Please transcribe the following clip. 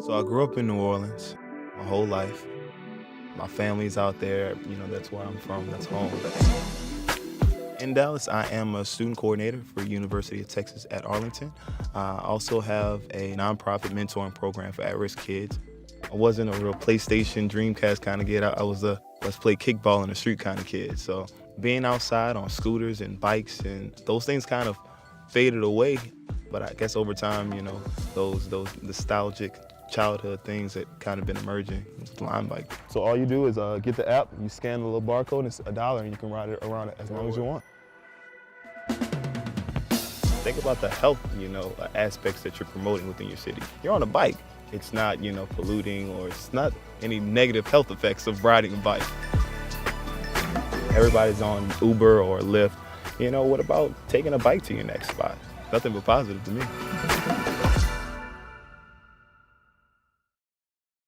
So I grew up in New Orleans my whole life. My family's out there, that's where I'm from, that's home. In Dallas, I am a student coordinator for University of Texas at Arlington. I also have a nonprofit mentoring program for at-risk kids. I wasn't a real PlayStation, Dreamcast kind of kid. I was a let's play kickball in the street kind of kid. So being outside on scooters and bikes and those things kind of faded away. But I guess over time, those nostalgic childhood things that kind of been emerging with LimeBike. So all you do is get the app, you scan the little barcode, and it's $1, and you can ride it around as long as you want. Think about the health, aspects that you're promoting within your city. You're on a bike. It's not, polluting, or it's not any negative health effects of riding a bike. Everybody's on Uber or Lyft. What about taking a bike to your next spot? Nothing but positive to me.